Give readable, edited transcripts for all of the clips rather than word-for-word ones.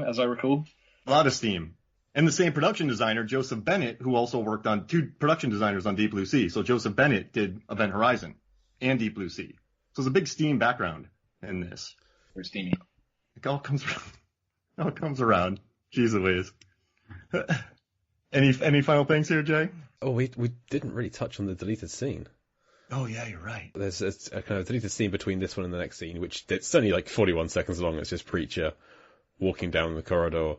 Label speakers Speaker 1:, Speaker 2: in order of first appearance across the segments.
Speaker 1: as I recall.
Speaker 2: A lot of steam. And the same production designer, Joseph Bennett, who also worked on 2 production designers on Deep Blue Sea. So Joseph Bennett did Event Horizon and Deep Blue Sea. So there's a big steam background in this.
Speaker 1: Very steamy.
Speaker 2: It all comes around. It all comes around. Jeez Louise. Any final things here, Jay?
Speaker 3: Oh, we didn't really touch on the deleted scene.
Speaker 2: Oh, yeah, you're right.
Speaker 3: There's a kind of deleted scene between this one and the next scene, which it's only like 41 seconds long. It's just Preacher walking down the corridor,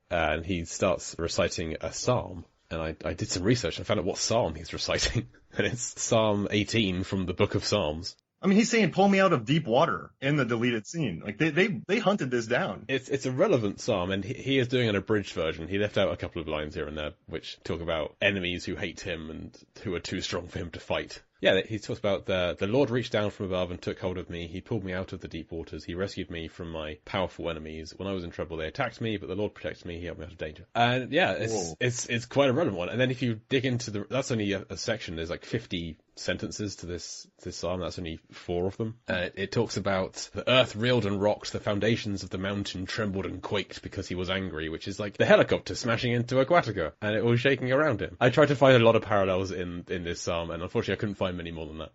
Speaker 3: and he starts reciting a psalm. And I did some research and found out what psalm he's reciting. And it's Psalm 18 from the Book of Psalms.
Speaker 2: I mean, he's saying, pull me out of deep water in the deleted scene. Like, they hunted this down.
Speaker 3: It's a relevant psalm, and he is doing an abridged version. He left out a couple of lines here and there, which talk about enemies who hate him and who are too strong for him to fight. Yeah, he talks about the Lord reached down from above and took hold of me. He pulled me out of the deep waters. He rescued me from my powerful enemies. When I was in trouble, they attacked me, but the Lord protected me. He helped me out of danger. And yeah, it's quite a relevant one. And then if you dig into that's only a section. There's like 50 sentences to this psalm. That's only 4 of them. It talks about the earth reeled and rocked. The foundations of the mountain trembled and quaked because he was angry, which is like the helicopter smashing into Aquatica and it was shaking around him. I tried to find a lot of parallels in this psalm, and unfortunately I couldn't find many more than that.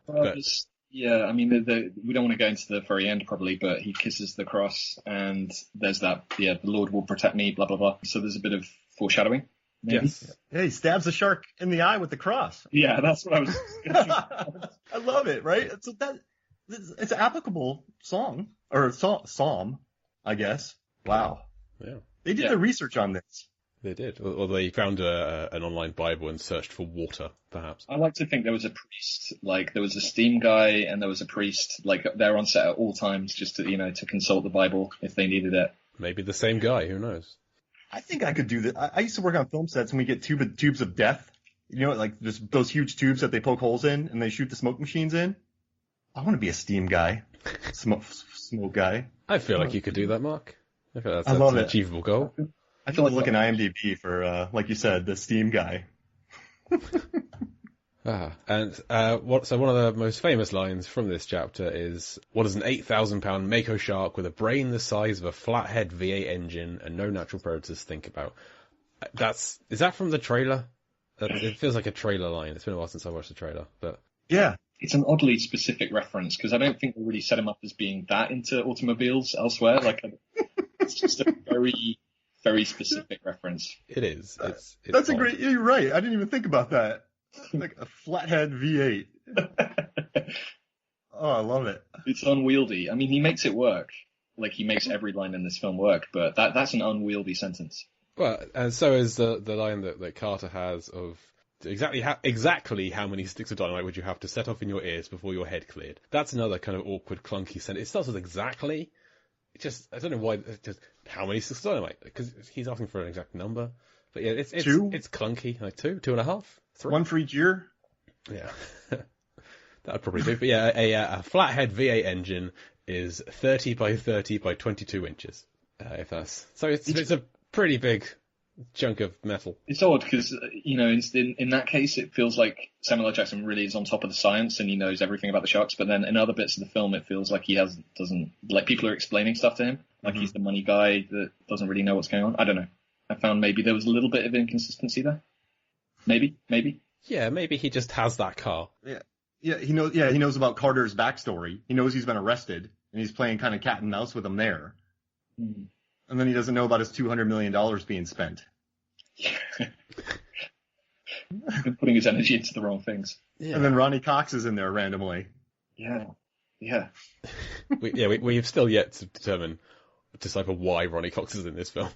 Speaker 1: Yeah, I mean, we don't want to go into the very end probably, but he kisses the cross and there's that, the Lord will protect me, blah, blah, blah. So there's a bit of foreshadowing. Maybe.
Speaker 2: Yes. Yeah, he stabs the shark in the eye with the cross.
Speaker 1: Yeah, that's what I was.
Speaker 2: I love it, right? So it's an applicable song or psalm, I guess. Wow.
Speaker 3: Yeah.
Speaker 2: They did their research on this.
Speaker 3: They did. Or they found an online Bible and searched for water, perhaps.
Speaker 1: I like to think there was a priest, like there was a steam guy and there was a priest, like they're on set at all times just to, to consult the Bible if they needed it.
Speaker 3: Maybe the same guy, who knows?
Speaker 2: I think I could do that. I used to work on film sets and we get tubes of death. Like just those huge tubes that they poke holes in and they shoot the smoke machines in. I want to be a steam guy, smoke guy.
Speaker 3: I feel like you could do that, Mark. I feel that's
Speaker 2: an
Speaker 3: achievable goal.
Speaker 2: I feel like looking at IMDb for, like you said, the steam guy.
Speaker 3: So one of the most famous lines from this chapter is, what is an 8,000-pound Mako shark with a brain the size of a flathead V8 engine and no natural predators think about? Is that from the trailer? It feels like a trailer line. It's been a while since I watched the trailer, but
Speaker 2: yeah.
Speaker 1: It's an oddly specific reference because I don't think they really set him up as being that into automobiles elsewhere. Like, it's just a very, very specific reference.
Speaker 3: It is. It's
Speaker 2: That's odd. You're right. I didn't even think about that. Like a flathead V8. Oh, I love it.
Speaker 1: It's unwieldy. I mean, he makes it work. Like, he makes every line in this film work, but that's an unwieldy sentence.
Speaker 3: Well, and so is the line that Carter has of exactly how many sticks of dynamite would you have to set off in your ears before your head cleared. That's another kind of awkward, clunky sentence. It starts with exactly. I don't know why. Just how many sticks of dynamite? Because he's asking for an exact number. But yeah, it's
Speaker 2: 2.
Speaker 3: It's clunky. Like 2, 2.5, 3.
Speaker 2: 1 for each year.
Speaker 3: Yeah, that would probably do. But yeah, a flathead V8 engine is 30 by 30 by 22 inches. It's a pretty big chunk of metal.
Speaker 1: It's odd because, in that case, it feels like Samuel L. Jackson really is on top of the science and he knows everything about the sharks. But then in other bits of the film, it feels like he doesn't, like people are explaining stuff to him. Like he's the money guy that doesn't really know what's going on. I don't know. I found maybe there was a little bit of inconsistency there. Maybe.
Speaker 3: Yeah, maybe he just has that car.
Speaker 2: Yeah, he knows. Yeah, he knows about Carter's backstory. He knows he's been arrested and he's playing kind of cat and mouse with him there.
Speaker 1: Mm.
Speaker 2: And then he doesn't know about his $200 million being spent.
Speaker 1: Putting his energy into the wrong things.
Speaker 2: Yeah. And then Ronnie Cox is in there randomly.
Speaker 1: Yeah.
Speaker 3: We've still yet to decipher why Ronnie Cox is in this film.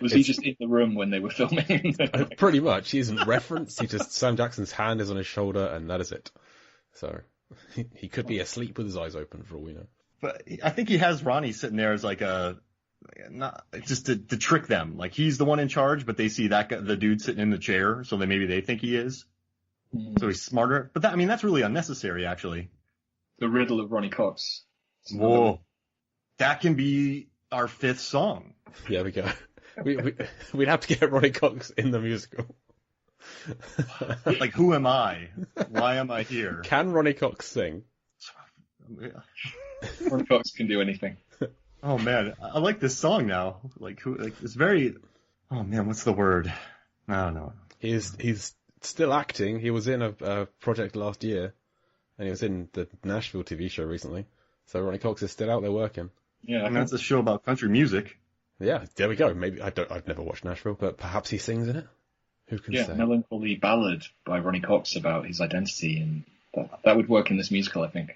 Speaker 1: Was he just in the room when they were filming?
Speaker 3: Pretty much. He isn't referenced. Sam Jackson's hand is on his shoulder, and that is it. So he could be asleep with his eyes open for all we know.
Speaker 2: But I think he has Ronnie sitting there as like not just to trick them. Like he's the one in charge, but they see the dude sitting in the chair, so maybe they think he is. So he's smarter. But that's really unnecessary, actually.
Speaker 1: The riddle of Ronnie Cox.
Speaker 2: Whoa, that can be our 5th song.
Speaker 3: Yeah, we go. We'd have to get Ronnie Cox in the musical.
Speaker 2: Like, who am I? Why am I here?
Speaker 3: Can Ronnie Cox sing?
Speaker 2: Yeah.
Speaker 1: Ronnie Cox can do anything.
Speaker 2: Oh man, I like this song now. Like who? Like it's very. Oh man, what's the word? I don't know.
Speaker 3: He's still acting. He was in a project last year, and he was in the Nashville TV show recently. So Ronnie Cox is still out there working.
Speaker 1: Yeah,
Speaker 2: And that's a show about country music.
Speaker 3: Yeah, there we go. Maybe I've never watched Nashville, but perhaps he sings in it. Who can say?
Speaker 1: Melancholy ballad by Ronnie Cox about his identity, and that would work in this musical, I think.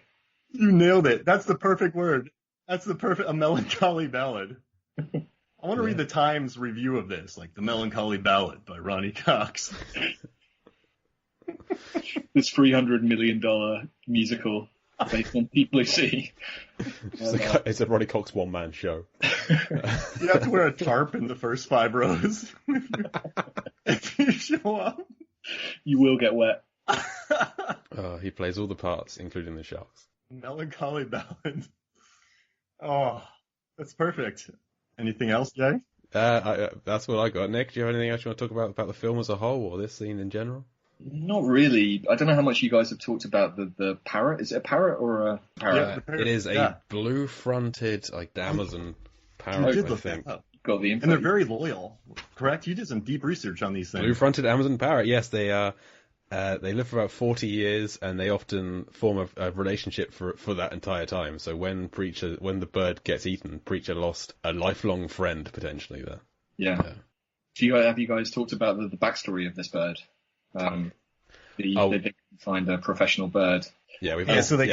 Speaker 2: You nailed it. That's the perfect word. That's a melancholy ballad. I want to read the Times review of this, like the melancholy ballad by Ronnie Cox.
Speaker 1: This $300 million musical based on Deep Blue Sea.
Speaker 3: It's a Ronnie Cox one-man show.
Speaker 2: You have to wear a tarp in the first 5 rows if you show up.
Speaker 1: You will get wet.
Speaker 3: He plays all the parts, including the sharks.
Speaker 2: Melancholy ballad. Oh, that's perfect. Anything else, Jay?
Speaker 3: That's what I got. Nick, do you have anything else you want to talk about the film as a whole or this scene in general?
Speaker 1: Not really. I don't know how much you guys have talked about the parrot. Is it a parrot or a parrot?
Speaker 2: Yeah,
Speaker 3: it is a blue-fronted, like Amazon parrot, I think.
Speaker 1: Got the info.
Speaker 2: And they're very loyal, correct? You did some deep research on these things.
Speaker 3: Blue-fronted Amazon parrot, yes, they are. They live for about 40 years, and they often form a relationship for that entire time. So when the bird gets eaten, Preacher lost a lifelong friend potentially there.
Speaker 1: Yeah. Have you guys talked about the backstory of this bird? They didn't find a professional bird.
Speaker 3: Yeah,
Speaker 2: so they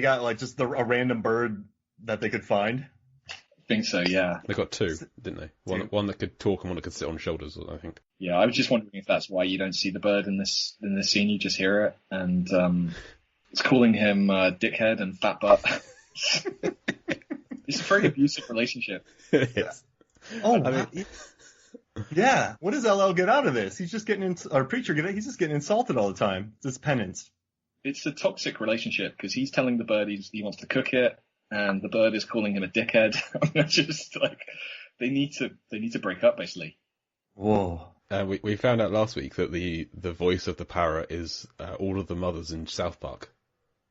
Speaker 2: got like just a random bird that they could find.
Speaker 1: I think so, yeah.
Speaker 3: They got 2, didn't they? One that could talk and one that could sit on shoulders, I think.
Speaker 1: Yeah, I was just wondering if that's why you don't see the bird in this scene. You just hear it, and it's calling him dickhead and fat butt. It's a very abusive relationship.
Speaker 3: Yes.
Speaker 2: Oh, I mean, yeah. What does LL get out of this? He's just getting he's just getting insulted all the time. It's his penance.
Speaker 1: It's a toxic relationship because he's telling the bird he wants to cook it, and the bird is calling him a dickhead. It's just like they need to break up basically.
Speaker 2: Whoa.
Speaker 3: We found out last week that the voice of the parrot is all of the mothers in South Park.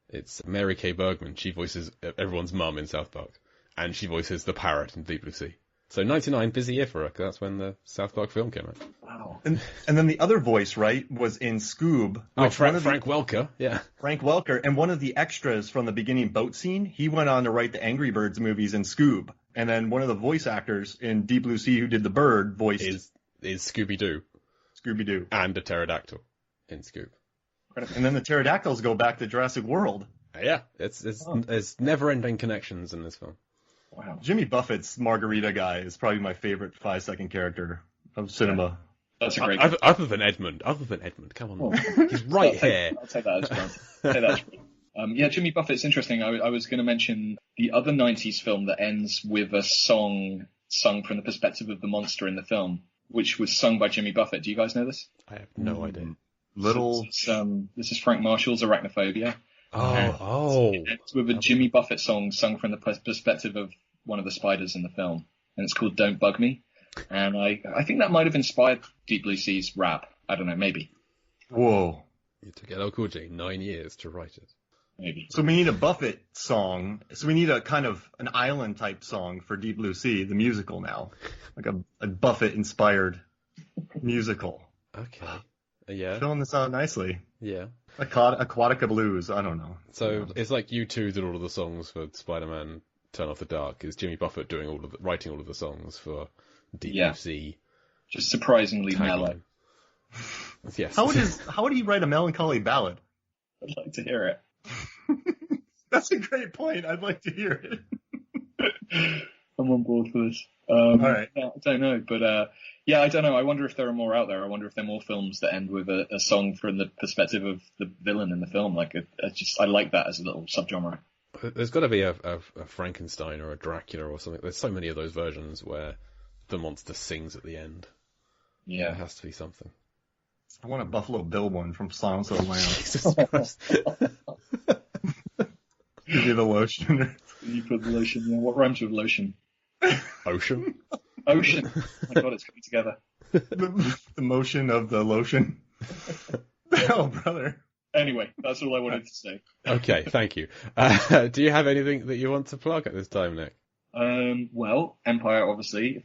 Speaker 3: It's Mary Kay Bergman. She voices everyone's mum in South Park, and she voices the parrot in Deep Blue Sea. So 99, busy year for her. That's when the South Park film came out.
Speaker 1: Wow.
Speaker 2: And then the other voice, right, was in Scoob.
Speaker 3: Frank Welker. Yeah.
Speaker 2: Frank Welker, and one of the extras from the beginning boat scene, he went on to write the Angry Birds movies in Scoob. And then one of the voice actors in Deep Blue Sea who did the bird voiced
Speaker 3: is Scooby-Doo.
Speaker 2: Scooby-Doo.
Speaker 3: And a pterodactyl in Scoob.
Speaker 2: And then the pterodactyls go back to Jurassic World.
Speaker 3: Yeah, it's never-ending connections in this film.
Speaker 1: Wow.
Speaker 2: Jimmy Buffett's Margarita guy is probably my favorite 5-second character of cinema.
Speaker 1: That's a great.
Speaker 3: Other than Edmund, come on, he's right here.
Speaker 1: I'll take that as well. Yeah, Jimmy Buffett's interesting. I was going to mention the other 90s film that ends with a song sung from the perspective of the monster in the film, which was sung by Jimmy Buffett. Do you guys know this?
Speaker 3: I have no idea.
Speaker 1: This is Frank Marshall's Arachnophobia.
Speaker 3: Oh.
Speaker 1: It ends with a Jimmy Buffett song sung from the perspective of one of the spiders in the film, and it's called "Don't Bug Me." And I think that might have inspired Deep Blue Sea's rap. I don't know, maybe.
Speaker 2: Whoa.
Speaker 3: It took LL Cool J 9 years to write it.
Speaker 1: Maybe.
Speaker 2: So we need a Buffett song. So we need a kind of an island type song for Deep Blue Sea, the musical now. Like a Buffett inspired musical.
Speaker 3: Okay. Yeah.
Speaker 2: Filling this out nicely.
Speaker 3: Yeah.
Speaker 2: Aquatica Blues, I don't know.
Speaker 3: So it's like U2 did all of the songs for Spider-Man Turn Off the Dark. Is Jimmy Buffett doing writing all of the songs for Deep Blue Sea?
Speaker 1: Just surprisingly mellow.
Speaker 3: Yes.
Speaker 2: How would he write a melancholy ballad?
Speaker 1: I'd like to hear it.
Speaker 2: That's a great point. I'd like to hear it.
Speaker 1: I'm on board for this.
Speaker 2: All right.
Speaker 1: I don't know, but I don't know. I wonder if there are more out there. I wonder if there are more films that end with a song from the perspective of the villain in the film. Like, I like that as a little subgenre.
Speaker 3: There's got to be a Frankenstein or a Dracula or something. There's so many of those versions where the monster sings at the end.
Speaker 1: Yeah,
Speaker 3: there has to be something.
Speaker 2: I want a Buffalo Bill one from Silence of the Lambs.
Speaker 3: Jesus Christ.
Speaker 2: Give you the lotion.
Speaker 1: You put the lotion. Yeah. What rhymes with lotion?
Speaker 3: Ocean.
Speaker 1: Ocean. Oh my God, it's coming together.
Speaker 2: The motion of the lotion. Oh, brother.
Speaker 1: Anyway, that's all I wanted to say.
Speaker 3: Okay, thank you. Do you have anything that you want to plug at this time, Nick?
Speaker 1: Well, Empire, obviously.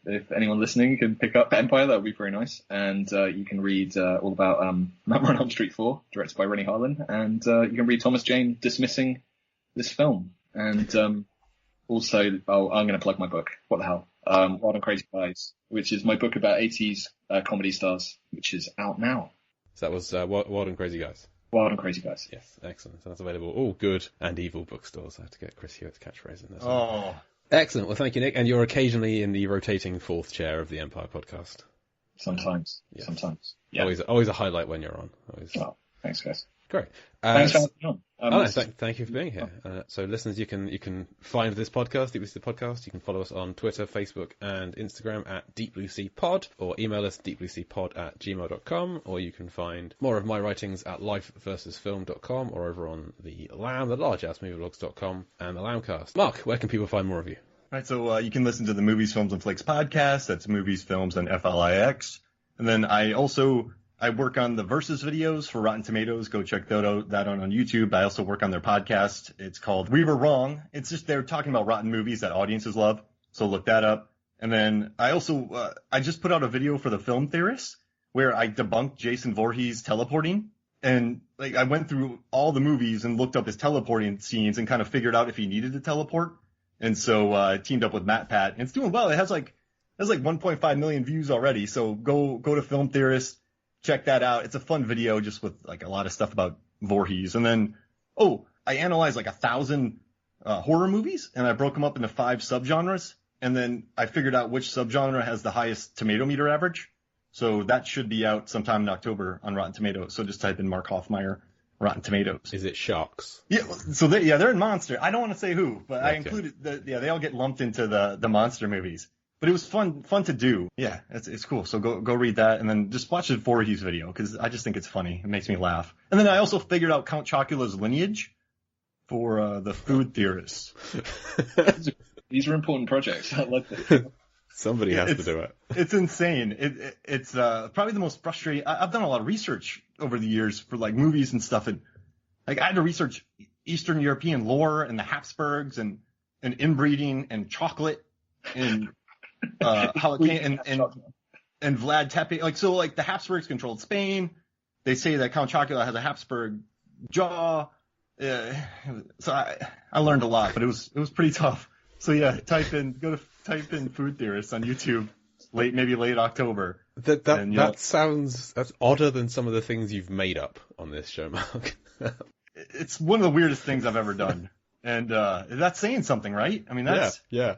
Speaker 1: If anyone listening can pick up Empire, that would be very nice. And you can read all about Nightmare on Elm Street 4, directed by Rennie Harlan, and you can read Thomas Jane dismissing this film. And also, I'm going to plug my book. What the hell? Wild and Crazy Guys, which is my book about 80s comedy stars, which is out now.
Speaker 3: So that was Wild and Crazy Guys.
Speaker 1: Wild and Crazy Guys.
Speaker 3: Yes, excellent. So that's available all good and evil bookstores. I have to get Chris Hewitt's catchphrase in there.
Speaker 2: Oh.
Speaker 3: Excellent. Well, thank you, Nick. And you're occasionally in the rotating fourth chair of the Empire podcast.
Speaker 1: Sometimes.
Speaker 3: Yes.
Speaker 1: Sometimes. Yeah.
Speaker 3: Always a highlight when you're on. Always.
Speaker 1: Oh, thanks, guys.
Speaker 3: Great.
Speaker 1: Thanks for having me on.
Speaker 3: Thank you for being here. So listeners, you can find this podcast, Deep Blue Sea Podcast. You can follow us on Twitter, Facebook, and Instagram at Deep Blue Sea Pod, or email us deepblueseapod@gmail.com, or you can find more of my writings at lifeversusfilm.com, or over on the Lamb, the largeassmovieblogs.com, and the Lambcast. Mark, where can people find more of you?
Speaker 2: All right, so you can listen to the Movies, Films, and Flicks podcast. That's Movies, Films, and FLIX. And then I work on the Versus videos for Rotten Tomatoes. Go check that out on YouTube. I also work on their podcast. It's called We Were Wrong. It's just they're talking about rotten movies that audiences love. So look that up. And then I also I just put out a video for the Film Theorists where I debunked Jason Voorhees teleporting. And like I went through all the movies and looked up his teleporting scenes and kind of figured out if he needed to teleport. And so I teamed up with Matt Pat. And it's doing well. It has like 1.5 million views already. So go to Film Theorists. Check that out. It's a fun video just with like a lot of stuff about Voorhees. And then, I analyzed like 1,000 horror movies and I broke them up into 5 subgenres. And then I figured out which subgenre has the highest tomato meter average. So that should be out sometime in October on Rotten Tomatoes. So just type in Mark Hoffmeyer, Rotten Tomatoes.
Speaker 3: Is it sharks?
Speaker 2: Yeah. So they're in monster. I don't want to say who, but
Speaker 3: Okay.
Speaker 2: I included they all get lumped into the monster movies. But it was fun to do. Yeah, it's cool. So go read that and then just watch the Voorhees video because I just think it's funny. It makes me laugh. And then I also figured out Count Chocula's lineage for the food theorists.
Speaker 1: These are important projects. I like that.
Speaker 3: Somebody has to do it.
Speaker 2: It's insane. It's probably the most frustrating. I've done a lot of research over the years for like movies and stuff, and like I had to research Eastern European lore and the Habsburgs and inbreeding and chocolate and how it came and Vlad Tepes. Like so, like the Habsburgs controlled Spain. They say that Count Chocula has a Habsburg jaw. So I learned a lot, but it was pretty tough. So yeah, type in food theorists on YouTube maybe late October.
Speaker 3: That sounds that's odder than some of the things you've made up on this show, Mark.
Speaker 2: It's one of the weirdest things I've ever done, and that's saying something, right? I mean, that's
Speaker 3: yeah.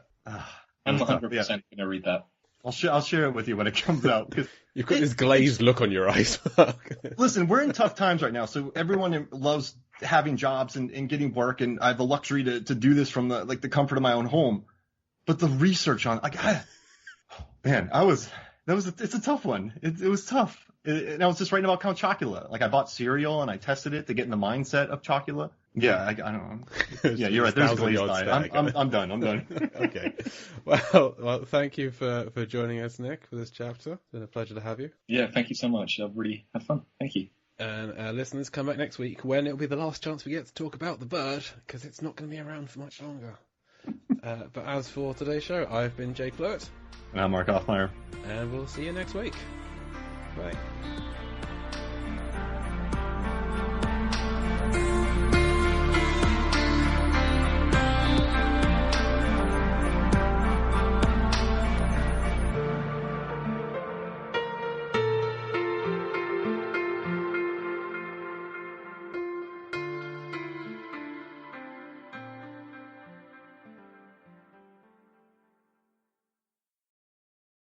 Speaker 1: I'm 100% going to read that.
Speaker 2: I'll share it with you when it comes out.
Speaker 3: You've got this glazed look on your eyes.
Speaker 2: Listen, we're in tough times right now, so everyone loves having jobs and getting work, and I have the luxury to do this from the comfort of my own home. But the research on it's a tough one. It was tough. And I was just writing about Count Chocula. Like I bought cereal and I tested it to get in the mindset of Chocula. Yeah, I don't know. Yeah, you're right. There's glazed eye. I'm done.
Speaker 3: Okay. Well, thank you for joining us, Nick, for this chapter. It's been a pleasure to have you.
Speaker 1: Yeah, thank you so much. I've really had fun. Thank you.
Speaker 3: And listeners, come back next week when it'll be the last chance we get to talk about the bird, because it's not going to be around for much longer. But as for today's show, I've been Jake Lurt.
Speaker 2: And I'm Mark Hoffmeyer.
Speaker 3: And we'll see you next week. Bye.